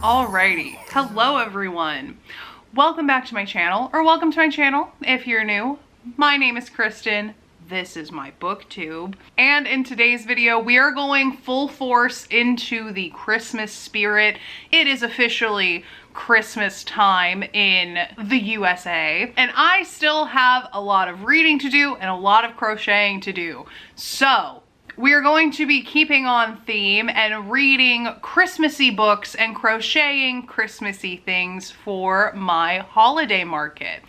Alrighty, hello everyone. Welcome back to my channel, or welcome to my channel if you're new. My name is Kristen. This is my booktube. And in today's video, we are going full force into the Christmas spirit. It is officially Christmas time in the USA, and I still have a lot of reading to do and a lot of crocheting to do. So we are going to be keeping on theme and reading Christmassy books and crocheting Christmassy things for my holiday market.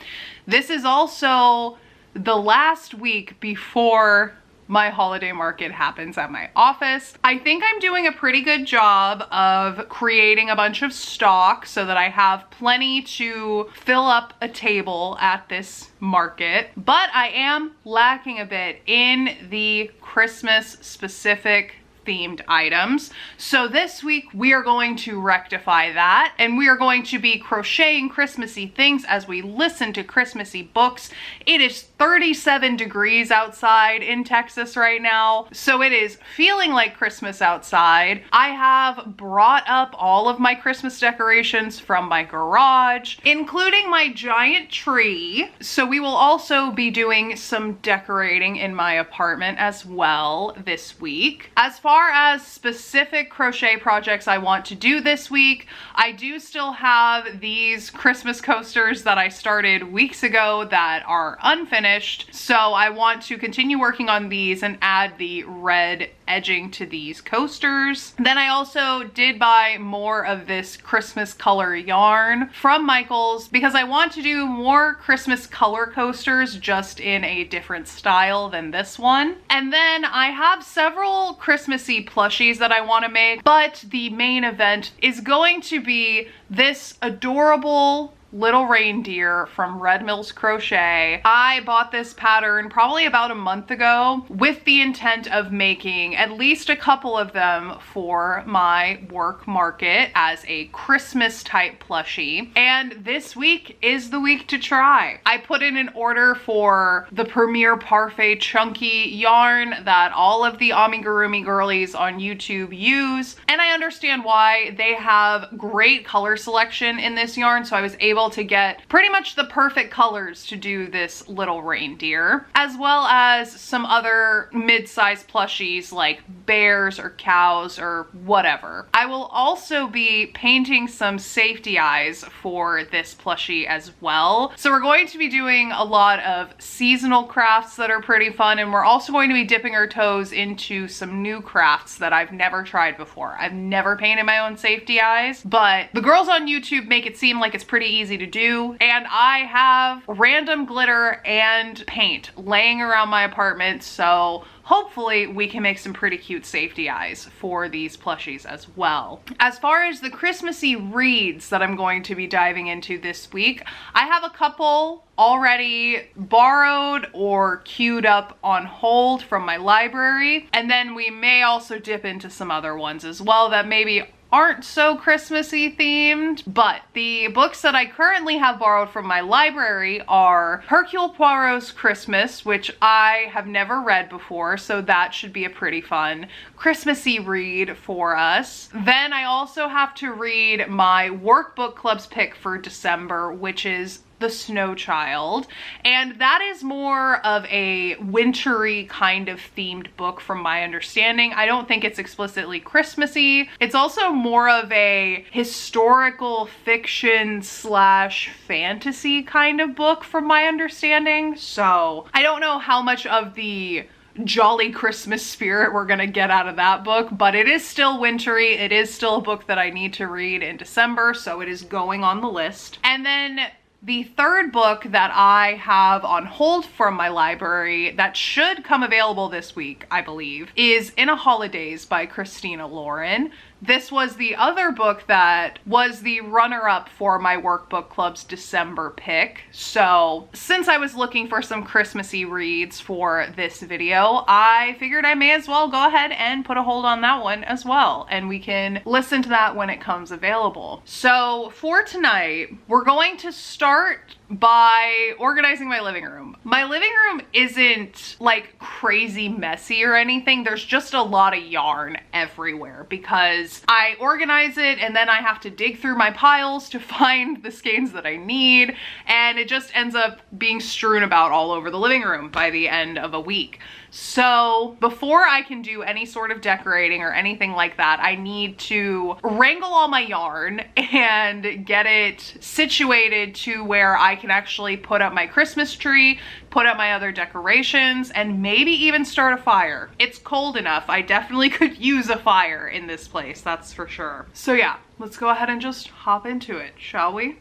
This is also the last week before my holiday market happens at my office. I think I'm doing a pretty good job of creating a bunch of stock so that I have plenty to fill up a table at this market, but I am lacking a bit in the Christmas specific themed items. So this week we are going to rectify that, and we are going to be crocheting Christmassy things as we listen to Christmassy books. It is 37 degrees outside in Texas right now, so it is feeling like Christmas outside. I have brought up all of my Christmas decorations from my garage, including my giant tree. So we will also be doing some decorating in my apartment as well this week. As far as specific crochet projects I want to do this week, I do still have these Christmas coasters that I started weeks ago that are unfinished. So I want to continue working on these and add the red edging to these coasters. Then I also did buy more of this Christmas color yarn from Michaels because I want to do more Christmas color coasters, just in a different style than this one. And then I have several Christmassy plushies that I want to make, but the main event is going to be this adorable little reindeer from Red Mills Crochet. I bought this pattern probably about a month ago with the intent of making at least a couple of them for my work market as a Christmas type plushie. And this week is the week to try. I put in an order for the Premier Parfait chunky yarn that all of the amigurumi girlies on YouTube use, and I understand why. They have great color selection in this yarn, so I was able to get pretty much the perfect colors to do this little reindeer, as well as some other mid-size plushies like bears or cows or whatever. I will also be painting some safety eyes for this plushie as well. So we're going to be doing a lot of seasonal crafts that are pretty fun, and we're also going to be dipping our toes into some new crafts that I've never tried before. I've never painted my own safety eyes, but the girls on YouTube make it seem like it's pretty easy to do, and I have random glitter and paint laying around my apartment, so hopefully we can make some pretty cute safety eyes for these plushies as well. As far as the Christmassy reads that I'm going to be diving into this week, I have a couple already borrowed or queued up on hold from my library, and then we may also dip into some other ones as well that maybe aren't so Christmassy themed. But the books that I currently have borrowed from my library are Hercule Poirot's Christmas, which I have never read before, so that should be a pretty fun Christmassy read for us. Then I also have to read my workbook club's pick for December, which is The Snow Child, and that is more of a wintry kind of themed book from my understanding. I don't think it's explicitly Christmassy. It's also more of a historical fiction slash fantasy kind of book from my understanding. So I don't know how much of the jolly Christmas spirit we're gonna get out of that book, but it is still wintry. It is still a book that I need to read in December, so it is going on the list. And then the third book that I have on hold from my library that should come available this week, I believe, is In a Holidays by Christina Lauren. This was the other book that was the runner-up for my workbook club's December pick. So since I was looking for some Christmassy reads for this video, I figured I may as well go ahead and put a hold on that one as well, and we can listen to that when it comes available. So for tonight, we're going to start by organizing my living room. My living room isn't like crazy messy or anything. There's just a lot of yarn everywhere because I organize it and then I have to dig through my piles to find the skeins that I need, and it just ends up being strewn about all over the living room by the end of a week. So before I can do any sort of decorating or anything like that, I need to wrangle all my yarn and get it situated to where I can actually put up my Christmas tree, put up my other decorations, and maybe even start a fire. It's cold enough. I definitely could use a fire in this place, that's for sure. So yeah, let's go ahead and just hop into it, shall we?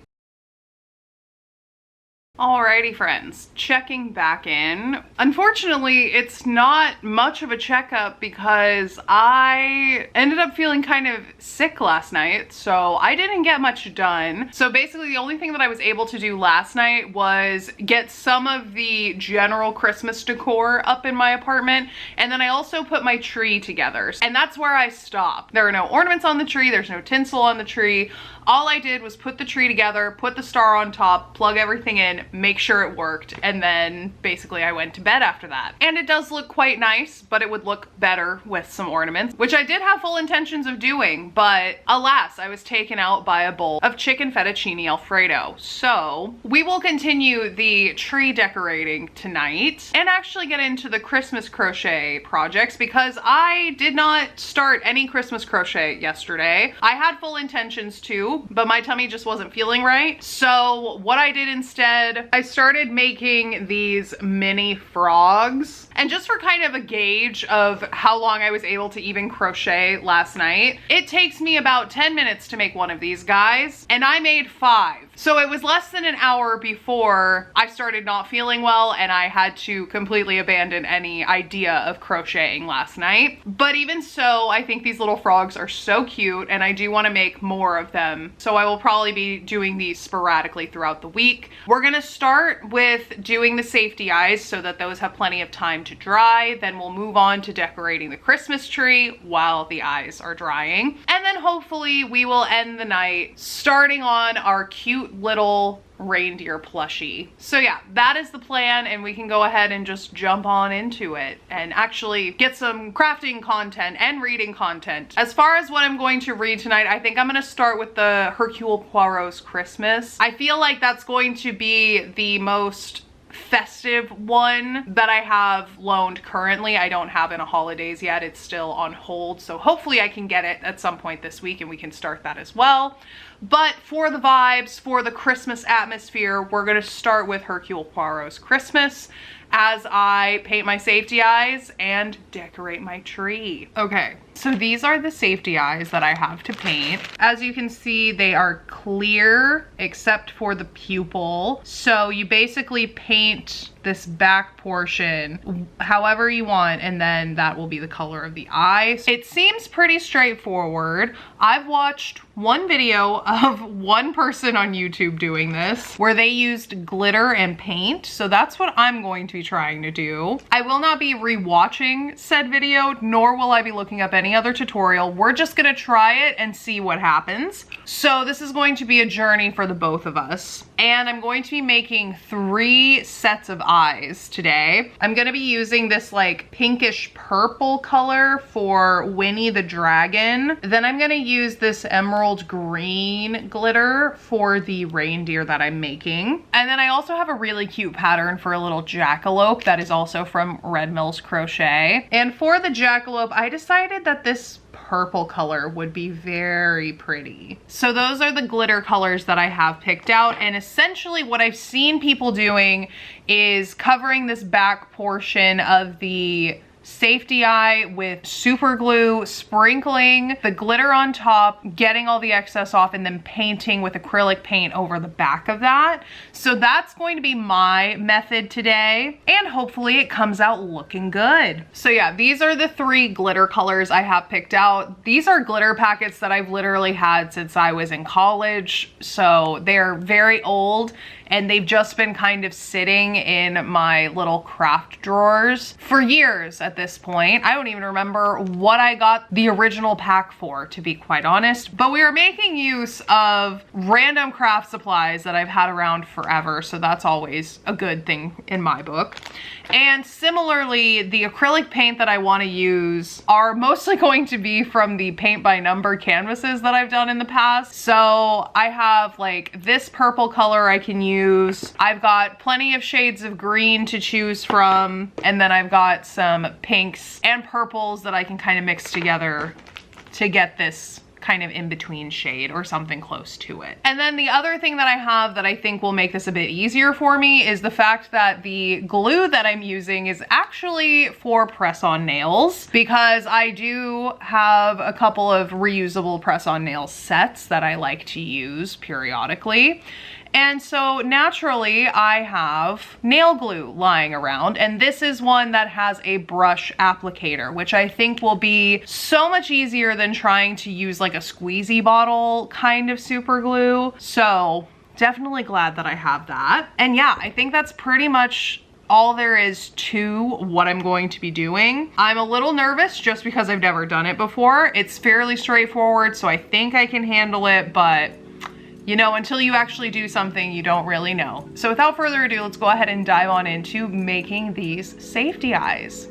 Alrighty friends, checking back in. Unfortunately, it's not much of a checkup because I ended up feeling kind of sick last night, so I didn't get much done. So basically the only thing that I was able to do last night was get some of the general Christmas decor up in my apartment, and then I also put my tree together. And that's where I stopped. There are no ornaments on the tree, there's no tinsel on the tree. All I did was put the tree together, put the star on top, plug everything in, make sure it worked, and then basically I went to bed after that. And it does look quite nice, but it would look better with some ornaments, which I did have full intentions of doing, but alas, I was taken out by a bowl of chicken fettuccine alfredo. So we will continue the tree decorating tonight and actually get into the Christmas crochet projects because I did not start any Christmas crochet yesterday. I had full intentions to, but my tummy just wasn't feeling right. So what I did instead, I started making these mini frogs. And just for kind of a gauge of how long I was able to even crochet last night, it takes me about 10 minutes to make one of these guys, and I made 5. So it was less than an hour before I started not feeling well and I had to completely abandon any idea of crocheting last night. But even so, I think these little frogs are so cute and I do want to make more of them. So I will probably be doing these sporadically throughout the week. We're gonna start with doing the safety eyes so that those have plenty of time to dry. Then we'll move on to decorating the Christmas tree while the eyes are drying. And then hopefully we will end the night starting on our cute little reindeer plushie. So yeah, that is the plan, and we can go ahead and just jump on into it and actually get some crafting content and reading content. As far as what I'm going to read tonight, I think I'm going to start with the Hercule Poirot's Christmas. I feel like that's going to be the most festive one that I have loaned currently. I don't have in a holidays yet. It's still on hold. So hopefully I can get it at some point this week and we can start that as well. But for the vibes, for the Christmas atmosphere, we're going to start with Hercule Poirot's Christmas as I paint my safety eyes and decorate my tree. Okay, so these are the safety eyes that I have to paint. As you can see, they are clear except for the pupil. So you basically paint this back portion however you want, and then that will be the color of the eye. It seems pretty straightforward. I've watched one video of one person on YouTube doing this where they used glitter and paint, so that's what I'm going to be trying to do. I will not be rewatching said video, nor will I be looking up any other tutorial. We're just gonna try it and see what happens. So this is going to be a journey for the both of us, and I'm going to be making 3 sets of eyes today. I'm gonna be using this like pinkish purple color for Winnie the Dragon. Then I'm gonna use this emerald green glitter for the reindeer that I'm making. And then I also have a really cute pattern for a little jackalope that is also from Red Mills Crochet. And for the jackalope, I decided that this purple color would be very pretty. So those are the glitter colors that I have picked out, and essentially what I've seen people doing is covering this back portion of the safety eye with super glue, sprinkling the glitter on top, getting all the excess off, and then painting with acrylic paint over the back of that. So that's going to be my method today, and hopefully it comes out looking good. So yeah, these are the 3 glitter colors I have picked out. These are glitter packets that I've literally had since I was in college, so they're very old, and they've just been kind of sitting in my little craft drawers for years at this point. I don't even remember what I got the original pack for, to be quite honest, but we are making use of random craft supplies that I've had around forever, so that's always a good thing in my book. And similarly, the acrylic paint that I want to use are mostly going to be from the paint by number canvases that I've done in the past. So I have like this purple color I can use. I've got plenty of shades of green to choose from. And then I've got some pinks and purples that I can kind of mix together to get this kind of in-between shade or something close to it. And then the other thing that I have that I think will make this a bit easier for me is the fact that the glue that I'm using is actually for press-on nails, because I do have a couple of reusable press-on nail sets that I like to use periodically. And so naturally I have nail glue lying around, and this is one that has a brush applicator, which I think will be so much easier than trying to use like a squeezy bottle kind of super glue. So definitely glad that I have that. And yeah, I think that's pretty much all there is to what I'm going to be doing. I'm a little nervous just because I've never done it before. It's fairly straightforward, so I think I can handle it, but you know, until you actually do something, you don't really know. So without further ado, let's go ahead and dive on into making these safety eyes.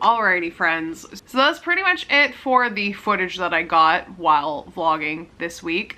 Alrighty friends, so that's pretty much it for the footage that I got while vlogging this week.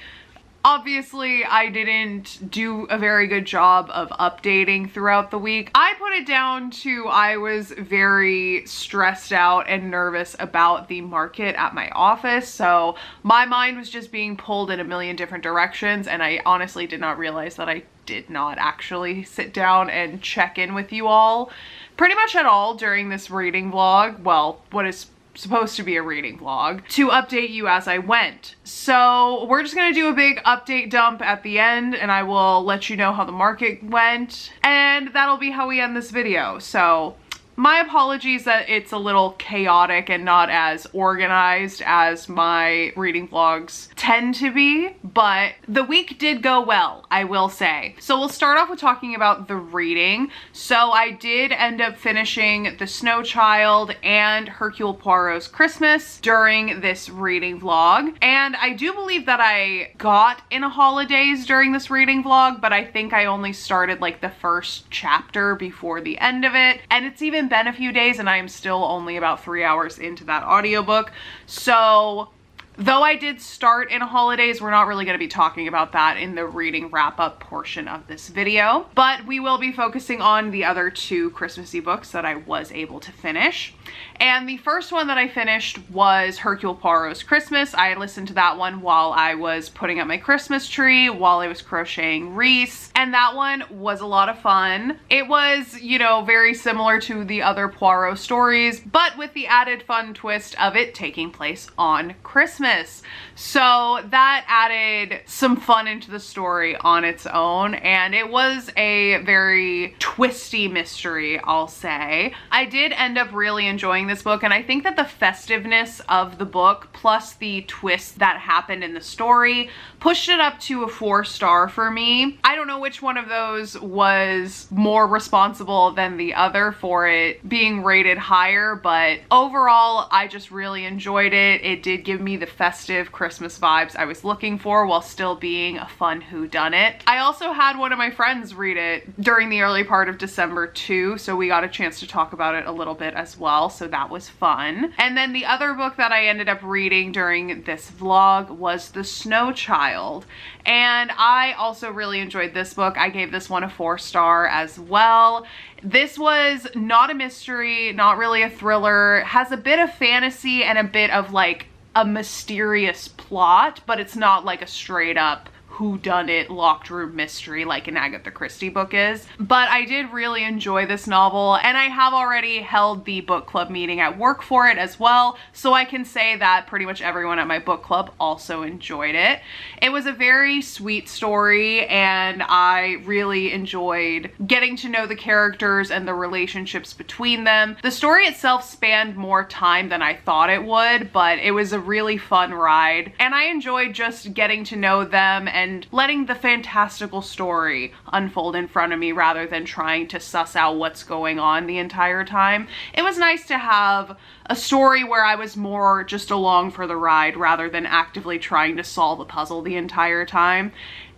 Obviously, I didn't do a very good job of updating throughout the week. I put it down to I was very stressed out and nervous about the market at my office, so my mind was just being pulled in a million different directions, and I honestly did not realize that I did not actually sit down and check in with you all pretty much at all during this reading vlog. Well, what is supposed to be a reading vlog, to update you as I went. So we're just gonna do a big update dump at the end, and I will let you know how the market went, and that'll be how we end this video. So my apologies that it's a little chaotic and not as organized as my reading vlogs tend to be, but the week did go well, I will say. So we'll start off with talking about the reading. So I did end up finishing The Snow Child and Hercule Poirot's Christmas during this reading vlog. And I do believe that I got in a holidays during this reading vlog, but I think I only started like the first chapter before the end of it. And it's even been a few days and I am still only about 3 hours into that audiobook. So though I did start in holidays, we're not really going to be talking about that in the reading wrap-up portion of this video, but we will be focusing on the other two Christmassy books that I was able to finish. And the first one that I finished was Hercule Poirot's Christmas. I listened to that one while I was putting up my Christmas tree, while I was crocheting wreaths, and that one was a lot of fun. It was, you know, very similar to the other Poirot stories, but with the added fun twist of it taking place on Christmas. So that added some fun into the story on its own, and it was a very twisty mystery, I'll say. I did end up really enjoying this book, and I think that the festiveness of the book plus the twist that happened in the story pushed it up to a 4-star for me. I don't know which one of those was more responsible than the other for it being rated higher, but overall I just really enjoyed it. It did give me the festive Christmas vibes I was looking for while still being a fun whodunit. I also had one of my friends read it during the early part of December too, so we got a chance to talk about it a little bit as well, so that was fun. And then the other book that I ended up reading during this vlog was The Snow Child, and I also really enjoyed this book. I gave this one a 4-star as well. This was not a mystery, not really a thriller, has a bit of fantasy and a bit of like a mysterious plot, but it's not like a straight up whodunit locked room mystery like an Agatha Christie book is. But I did really enjoy this novel, and I have already held the book club meeting at work for it as well, so I can say that pretty much everyone at my book club also enjoyed it. It was a very sweet story, and I really enjoyed getting to know the characters and the relationships between them. The story itself spanned more time than I thought it would, but it was a really fun ride, and I enjoyed just getting to know them and letting the fantastical story unfold in front of me rather than trying to suss out what's going on the entire time. It was nice to have a story where I was more just along for the ride rather than actively trying to solve a puzzle the entire time.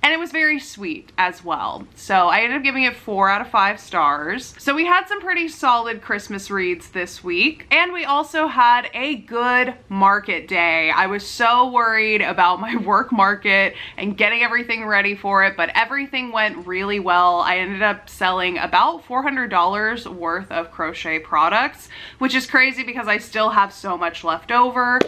And it was very sweet as well. So I ended up giving it 4 out of 5 stars. So we had some pretty solid Christmas reads this week. And we also had a good market day. I was so worried about my work market and getting everything ready for it, but everything went really well. I ended up selling about $400 worth of crochet products, which is crazy because I still have so much left over,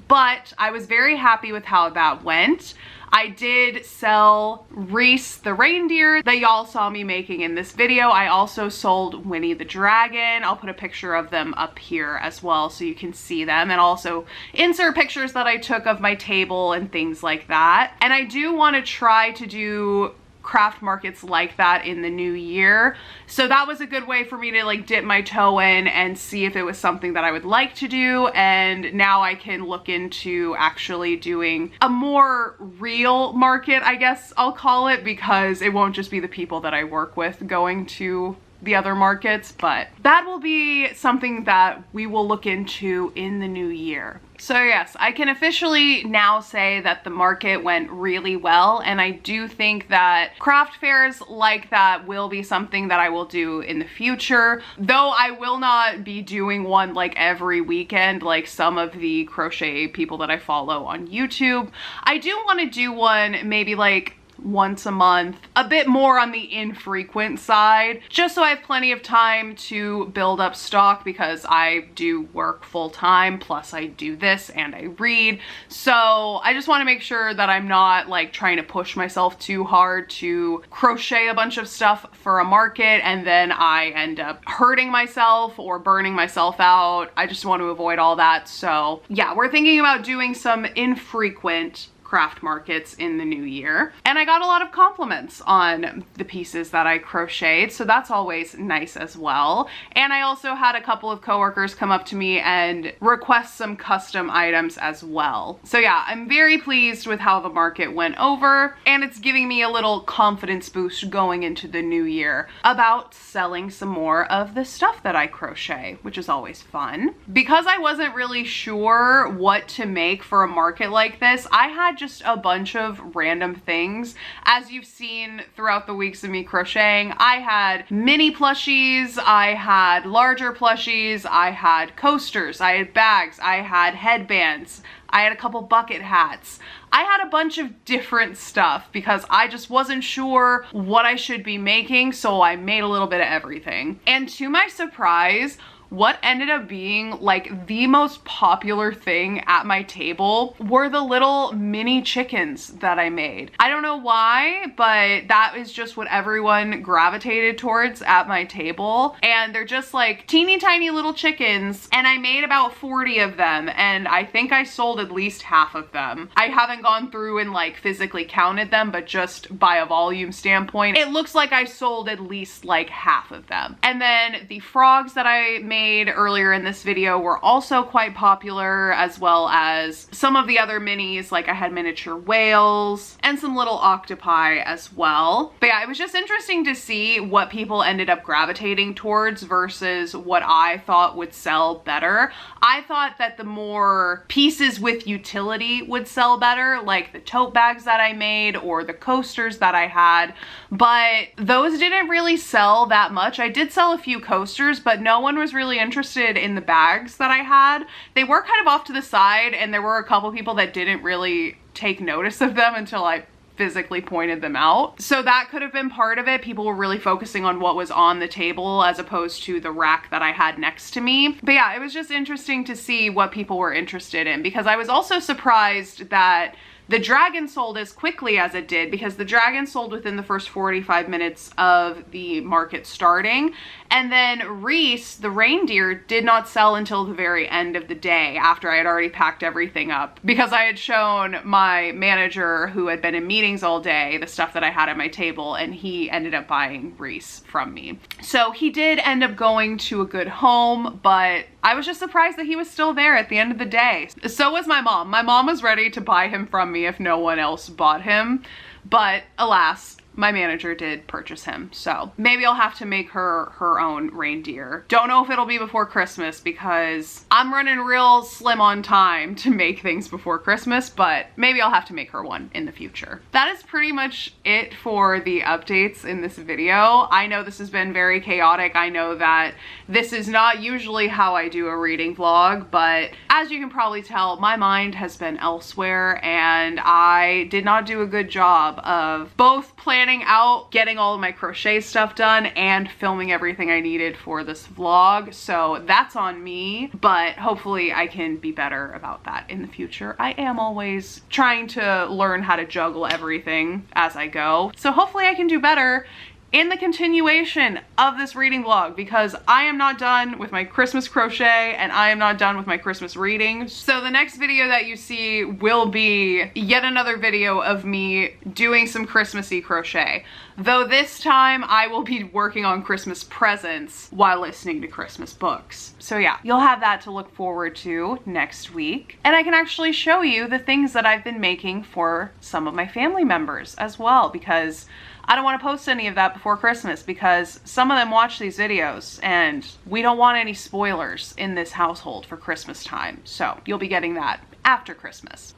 but I was very happy with how that went. I did sell Reese the reindeer that y'all saw me making in this video. I also sold Winnie the Dragon. I'll put a picture of them up here as well so you can see them, and also insert pictures that I took of my table and things like that. And I do want to try to do craft markets like that in the new year. So that was a good way for me to like dip my toe in and see if it was something that I would like to do. And now I can look into actually doing a more real market, I guess I'll call it, because it won't just be the people that I work with going to the other markets, but that will be something that we will look into in the new year. So yes, I can officially now say that the market went really well, and I do think that craft fairs like that will be something that I will do in the future, though I will not be doing one like every weekend like some of the crochet people that I follow on YouTube. I do want to do one maybe like once a month, a bit more on the infrequent side, just so I have plenty of time to build up stock, because I do work full time, plus I do this and I read. So I just want to make sure that I'm not like trying to push myself too hard to crochet a bunch of stuff for a market and then I end up hurting myself or burning myself out. I just want to avoid all that. So yeah, we're thinking about doing some infrequent craft markets in the new year. And I got a lot of compliments on the pieces that I crocheted, so that's always nice as well. And I also had a couple of coworkers come up to me and request some custom items as well. So yeah, I'm very pleased with how the market went over, and it's giving me a little confidence boost going into the new year about selling some more of the stuff that I crochet, which is always fun. Because I wasn't really sure what to make for a market like this, I had just a bunch of random things. As you've seen throughout the weeks of me crocheting, I had mini plushies, I had larger plushies, I had coasters, I had bags, I had headbands, I had a couple bucket hats. I had a bunch of different stuff because I just wasn't sure what I should be making, so I made a little bit of everything. And to my surprise, what ended up being like the most popular thing at my table were the little mini chickens that I made. I don't know why, but that is just what everyone gravitated towards at my table. And they're just like teeny tiny little chickens, and I made about 40 of them, and I think I sold at least half of them. I haven't gone through and like physically counted them, but just by a volume standpoint, it looks like I sold at least like half of them. And then the frogs that I made earlier in this video were also quite popular, as well as some of the other minis, like I had miniature whales and some little octopi as well. But yeah, it was just interesting to see what people ended up gravitating towards versus what I thought would sell better. I thought that the more pieces with utility would sell better, like the tote bags that I made or the coasters that I had, but those didn't really sell that much. I did sell a few coasters, but no one was really interested in the bags that I had. They were kind of off to the side, and there were a couple people that didn't really take notice of them until I physically pointed them out. So that could have been part of it. People were really focusing on what was on the table as opposed to the rack that I had next to me. But yeah, it was just interesting to see what people were interested in, because I was also surprised that the dragon sold as quickly as it did, because the dragon sold within the first 45 minutes of the market starting. And then Reese, the reindeer, did not sell until the very end of the day after I had already packed everything up, because I had shown my manager, who had been in meetings all day, the stuff that I had at my table, and he ended up buying Reese from me. So he did end up going to a good home, but I was just surprised that he was still there at the end of the day. So was my mom. My mom was ready to buy him from me if no one else bought him, but alas, my manager did purchase him. So maybe I'll have to make her her own reindeer. Don't know if it'll be before Christmas, because I'm running real slim on time to make things before Christmas, but maybe I'll have to make her one in the future. That is pretty much it for the updates in this video. I know this has been very chaotic. I know that this is not usually how I do a reading vlog, but as you can probably tell, my mind has been elsewhere, and I did not do a good job of both planning out getting all of my crochet stuff done and filming everything I needed for this vlog. So that's on me, but hopefully I can be better about that in the future. I am always trying to learn how to juggle everything as I go. So hopefully I can do better in the continuation of this reading vlog, because I am not done with my Christmas crochet and I am not done with my Christmas reading. So the next video that you see will be yet another video of me doing some Christmassy crochet, though this time I will be working on Christmas presents while listening to Christmas books. So yeah, you'll have that to look forward to next week, and I can actually show you the things that I've been making for some of my family members as well, because I don't want to post any of that before Christmas because some of them watch these videos and we don't want any spoilers in this household for Christmas time. So you'll be getting that after Christmas.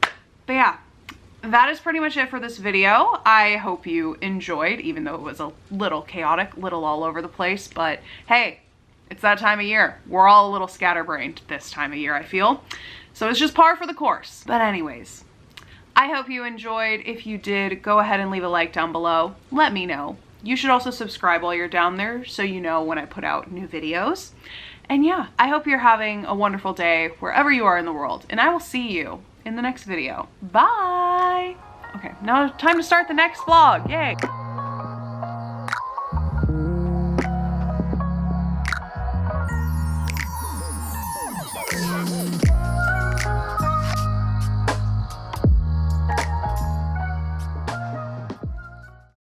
But yeah, that is pretty much it for this video. I hope you enjoyed, even though it was a little chaotic, little all over the place, but hey, it's that time of year. We're all a little scatterbrained this time of year, I feel. So it's just par for the course. But anyways, I hope you enjoyed. If you did, go ahead and leave a like down below. Let me know. You should also subscribe while you're down there so you know when I put out new videos. And yeah, I hope you're having a wonderful day wherever you are in the world. And I will see you in the next video. Bye! Okay, now time to start the next vlog. Yay!